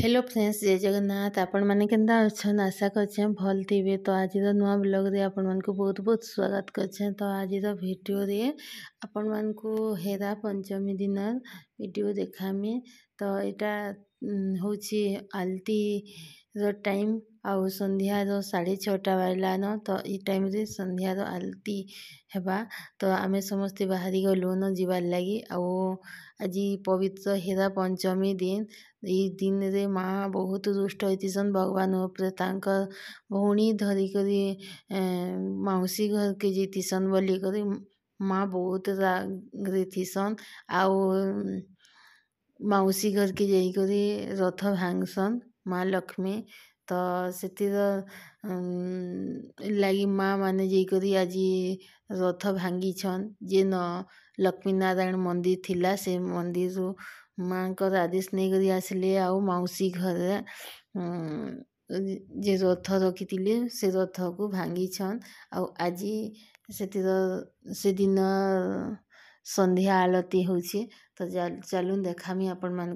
Hello friends जय जगन्नाथ आपण माने केंदा अछन आशा करछे भल थिबे। तो आज नुआ ब्लॉग रे आपण मान को बहुत बहुत स्वागत करछे। तो आज वीडियो रे आपण मान को हेरा पंचमी दिन वीडियो देखामी। तो एटा होची आलती रो टाइम आउ संध्या रो 6:30 बाजलान। तो ई टाइम रे संध्या रो आलती हेबा। तो आमे समस्ते बाहरी गलुन जीवार लगी। आउ आज पवित्र हेरा पंचमी दिन यही दिन रे माँ बहुत दुष्ट होतीसन भगवान उपरे तांकर भौणी धरिकरी मौसी घर के जीतीसन बोली करी माँ बहुत राग थीसन। आउ मौसी घर के जाइकरी रथ भांगसन माँ लक्ष्मी। तो सेतिर लगी माँ माने जाइकरी आज रथ भांगी जेन लक्ष्मी नारायण मंदिर थिला से मंदिर माँ को आदेश नहीं करी आसले। आउ मौसी घर जे रथ रखी से रथ को भांगी आउ आज से दिन संध्या आलती होची। तो चलू देखामी आपण मान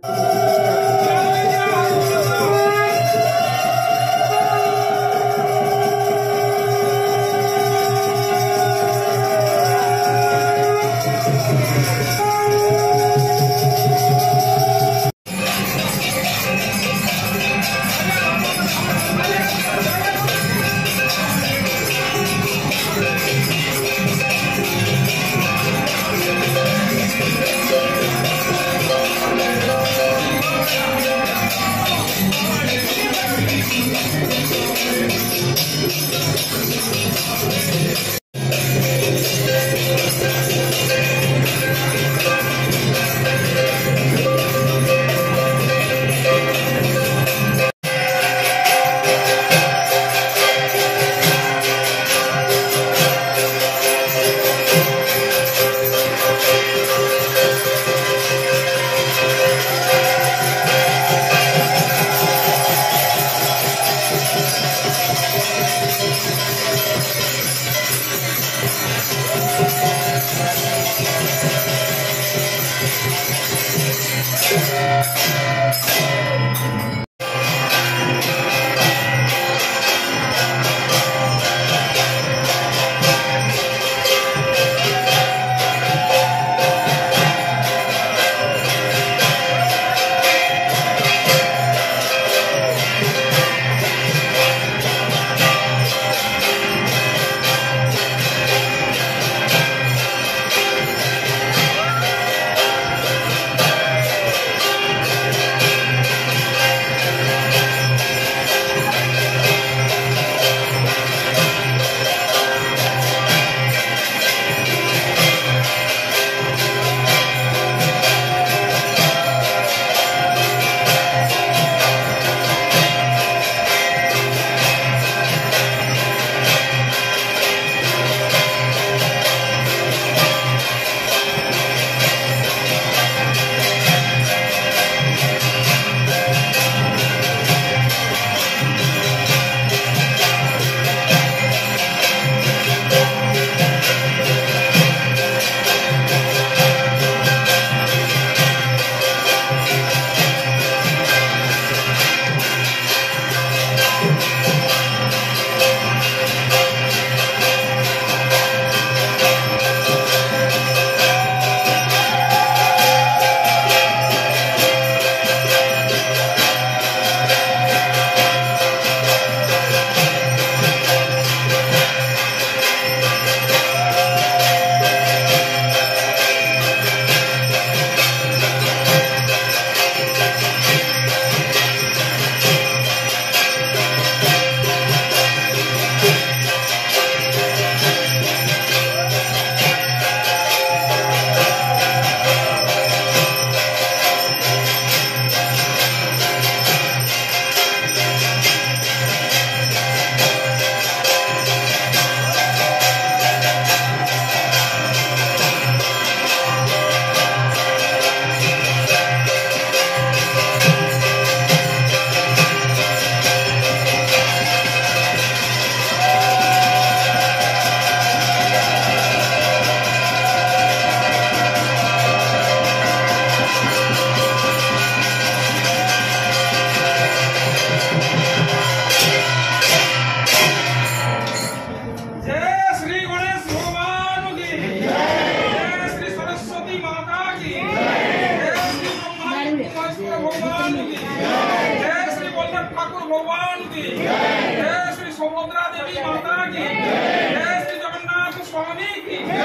भगवान की जय श्री बल्लभ ठाकुर भगवान की जय श्री सुभद्रा देवी माता की जय श्री जगन्नाथ स्वामी की जय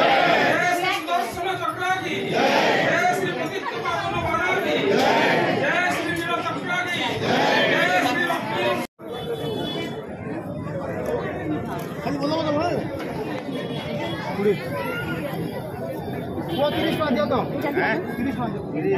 श्री सुदर्शन चक्र की जय श्री प्रदीप्त पावन बाणा की जय श्री नील चक्र की जय श्री लक्ष्मी खाली बोलो बोलो भाई पूरी वो 30 पास दियो तो 30 पास नहीं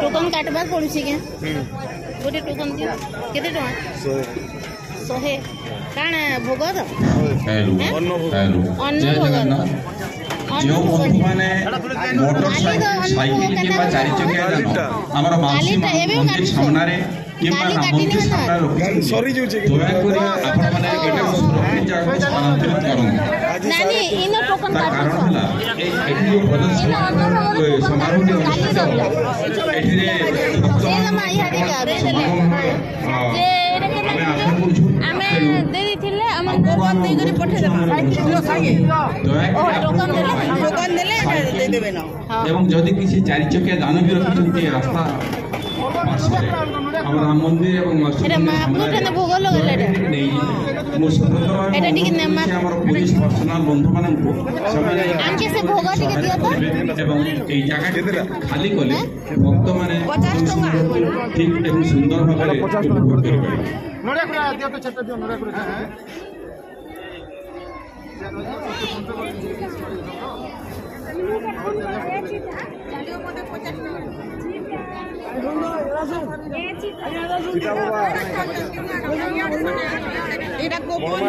टोकन काटबार पड़ुछि के गोटे टोकन दियो केते टका 100 काना भोग तो अन्न भोग जो बंधु माने मोटरसाइकिल किंबा चारि चकिया हमर मासी मंदिर सामने किंबा मंदिर सामने रखि सॉरी जो दया करी आपण माने एटा सुरक्षित जगह स्थानांतरित करन नानी इनो टोकन कारण हला एठी जो प्रदर्शन समारोह के अनुष्ठित एठी रे से जमा इहाडी गाबे जे ଆମେ ଆଶା କରୁଛୁ ଆମେ ଦେଇ थिले हम टोकन दे करी पठे देबा किलो सागे टोकन देले दे देबे ना एवं जदि किसी चारि चकिया दान भी रखिछन्ती रास्ता पार्श्वरे हम राम मंदिर एवं एटा महापुर ने भोग लगले एटा ठीक नेमा हमर पुलिस पर्सनल बंधु माननको समय आमके से भोग ठीक दियो तो एवं ए जगह खाली कले भक्त माने 50 टका ठीक एवं सुंदर भाबरे उपभोग करबे नोडे खुरा दियो तो छत्ता दियो नोडे खुरा এটা গোপন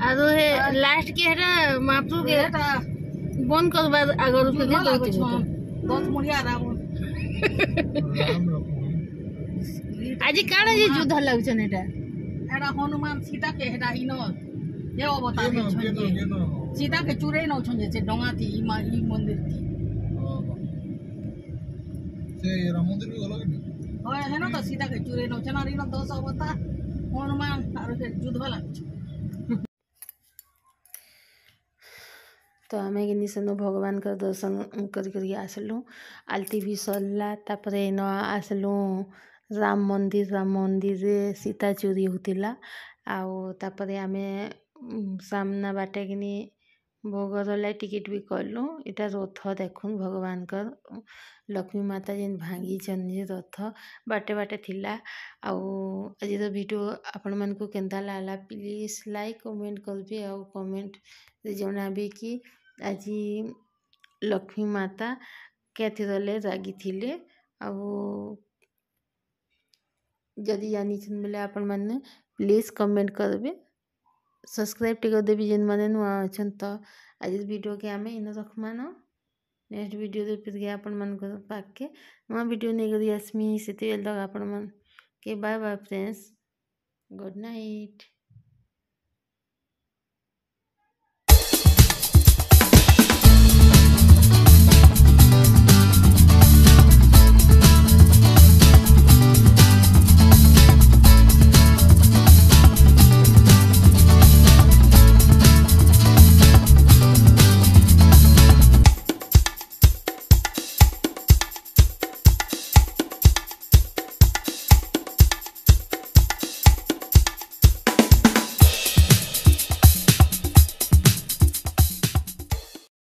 आरो हे लास्ट के हेरा मापू के बंद करबा अगर उसके दस मुड़िया राम आज काण जे युद्ध लागछन एटा एटा हनुमान सीता के हेटा इनो ये बता दे छन सीता के चुरे न छन जे डंगा थी ई मंदिर थी से राम मंदिर भी गलो कि होय है न तो सीता के चुरे न छन और इनो 200 बता हनुमान आरो के युद्ध वाला तो आम कि भगवान का दर्शन कर आसलु आलती भी सरला तापरे इन आसलु राम मंदिर रे सीता चोरी होतिला आउे आम सामना बाटे कि भोग रहा टिकेट भी कलु इटा रथ देखुन भगवान का लक्ष्मी माता जेन भांगी जे रथ बाटे बाटे थिला आज वीडियो आपण मन को केंता लागला प्लीज लाइक कमेंट करबे आउ कमेंट जनाबे कि आज लक्ष्मी माता क्या रागी थिले जदि जानी बोले आपण मैंने प्लीज कमेंट करबे सब्सक्राइब टिकर देवी जेन मैंने नुआ अच्छा तो आज वीडियो के आम इन रखमा न नेक्स्ट वीडियो फिर आपण मन पाके नुआ वीडियो नहीं करी आसमी से तक आपण मन के bye bye friends good night.